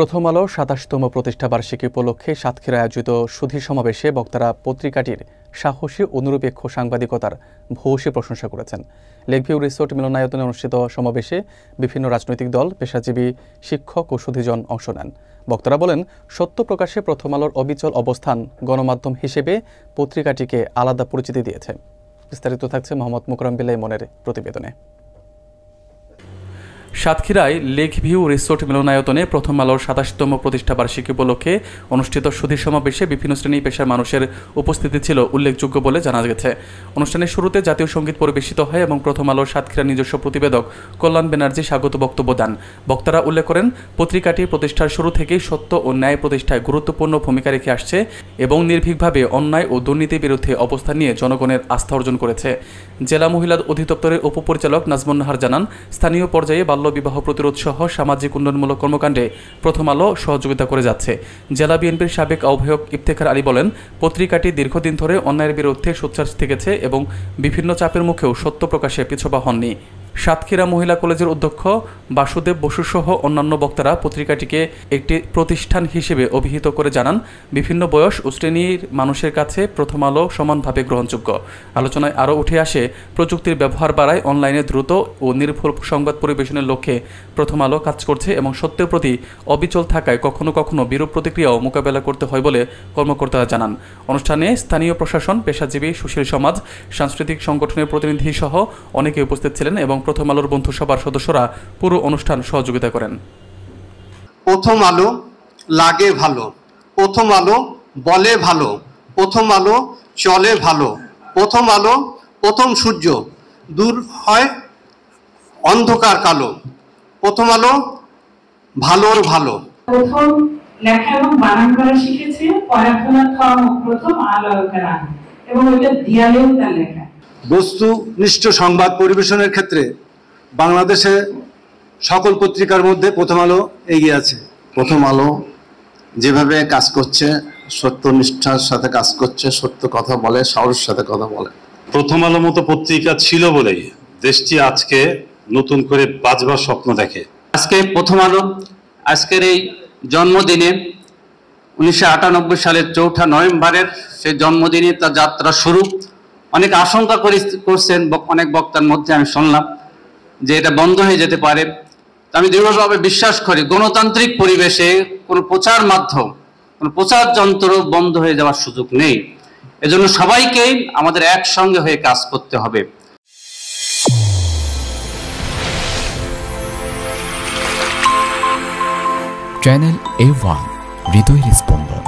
প্রথম আলো ২৭তম প্রতিষ্ঠা বার্ষিকী উপলক্ষে সাতক্ষীরায় আয়োজিত সুধী সমাবেশে বক্তারা পত্রিকাটির সাহসী ও নিরপেক্ষ সাংবাদিকতার ভূয়সী প্রশংসা করেছেন। লেকভিউ রিসোর্ট মিলনায়তনে অনুষ্ঠিত সমাবেশে বিভিন্ন রাজনৈতিক দল, পেশাজীবী, শিক্ষক ও সুধীজন অংশ নেন। বক্তারা বলেন, সত্য প্রকাশে প্রথম আলোর অবিচল অবস্থান গণমাধ্যম হিসেবে পত্রিকাটিকে আলাদা পরিচিতি দিয়েছে। বিস্তারিত থাকছে মোহাম্মদ মুকরম বিল্লাহ ইমনের প্রতিবেদনে। সাতক্ষীরায় লেকভিউ রিসোর্ট মিলনায়তনে প্রথম আলোর ২৭তম প্রতিষ্ঠা বার্ষিকী উপলক্ষে অনুষ্ঠিত সুধী সমাবেশে বিভিন্ন শ্রেণী পেশার মানুষের উপস্থিতি ছিল উল্লেখযোগ্য বলে জানা গেছে। অনুষ্ঠানের শুরুতে জাতীয় সঙ্গীত পরিবেশিত হয় এবং প্রথম আলোর সাতক্ষীরার নিজস্ব প্রতিবেদক কল্যাণ ব্যানার্জি স্বাগত বক্তব্য দেন। বক্তারা উল্লেখ করেন, পত্রিকাটি প্রতিষ্ঠার শুরু থেকেই সত্য ও ন্যায় প্রতিষ্ঠায় গুরুত্বপূর্ণ ভূমিকা রেখে আসছে এবং নির্ভীকভাবে অন্যায় ও দুর্নীতির বিরুদ্ধে অবস্থান নিয়ে জনগণের আস্থা অর্জন করেছে। জেলা মহিলা অধিদপ্তরের উপপরিচালক নাজমুন নাহার জানান, স্থানীয় পর্যায়ে বাল্যবিবাহ প্রতিরোধ সহ সামাজিক উন্নয়নমূলক কর্মকাণ্ডে প্রথম আলো সহযোগিতা করে যাচ্ছে। জেলা বিএনপির সাবেক আহ্বায়ক ইফতেখার আলী বলেন, পত্রিকাটি দীর্ঘদিন ধরে অন্যায়ের বিরুদ্ধে সোচ্চার থেকেছে এবং বিভিন্ন চাপের মুখেও সত্য প্রকাশে পিছপা হননি। সাতক্ষীরা মহিলা কলেজের অধ্যক্ষ বাসুদেব বসু সহ অন্যান্য বক্তারা পত্রিকাটিকে একটি প্রতিষ্ঠান হিসেবে অভিহিত করে জানান, বিভিন্ন বয়স ও শ্রেণীর মানুষের কাছে প্রথম আলো সমানভাবে গ্রহণযোগ্য। আলোচনায় আরও উঠে আসে, প্রযুক্তির ব্যবহার বাড়ায় অনলাইনে দ্রুত ও নির্ভুল সংবাদ পরিবেশনের লক্ষ্যে প্রথম আলো কাজ করছে এবং সত্যের প্রতি অবিচল থাকায় কখনো কখনো বিরূপ প্রতিক্রিয়াও মোকাবেলা করতে হয় বলে কর্মকর্তারা জানান। অনুষ্ঠানে স্থানীয় প্রশাসন, পেশাজীবী, সুশীল সমাজ, সাংস্কৃতিক সংগঠনের প্রতিনিধি সহ অনেকে উপস্থিত ছিলেন এবং প্রথম আলোর বন্ধু সভার সদস্যরা পুরো অনুষ্ঠান সহযোগিতা করেন। প্রথম আলো লাগে ভালো, প্রথম আলো বলে ভালো, প্রথম আলো চলে ভালো, প্রথম আলো প্রথম সূর্য, দূর হয় অন্ধকার কালো, প্রথম আলো ভালোর ভালো। প্রথম লেখা এবং বানান করা শিখেছে পড়াশোনা প্রথম আলো এবং ওইটা দিয়ালেও তার লেখা। বস্তুনিষ্ঠ সংবাদ পরিবেশনের ক্ষেত্রে বাংলাদেশে সকল পত্রিকার মধ্যে প্রথম আলো এগিয়ে আছে। প্রথম আলো যেভাবে কাজ করছে, সত্যনিষ্ঠার সাথে কাজ করছে, সত্য কথা বলে, সাহসের সাথে কথা বলে। প্রথম আলো মতো পত্রিকা ছিল বলেই দেশটি আজকে নতুন করে বাঁচবার স্বপ্ন দেখে। আজকে প্রথম আলো আজকের এই জন্মদিনে 1998 সালের 4 নভেম্বরের সেই জন্মদিনে তার যাত্রা শুরু। অনেক আশঙ্কা করছেন অনেক বক্তার মধ্যে আমি শুনলাম যে এটা বন্ধ হয়ে যেতে পারে। আমি দৃঢ়ভাবে বিশ্বাস করি, গণতান্ত্রিক পরিবেশে কোনো প্রচার মাধ্যম, কোনো প্রচার যন্ত্র বন্ধ হয়ে যাওয়ার সুযোগ নেই। এজন্য সবাইকে আমাদের একসঙ্গে হয়ে কাজ করতে হবে। চ্যানেল A1 হৃদয়ের স্পন্দন।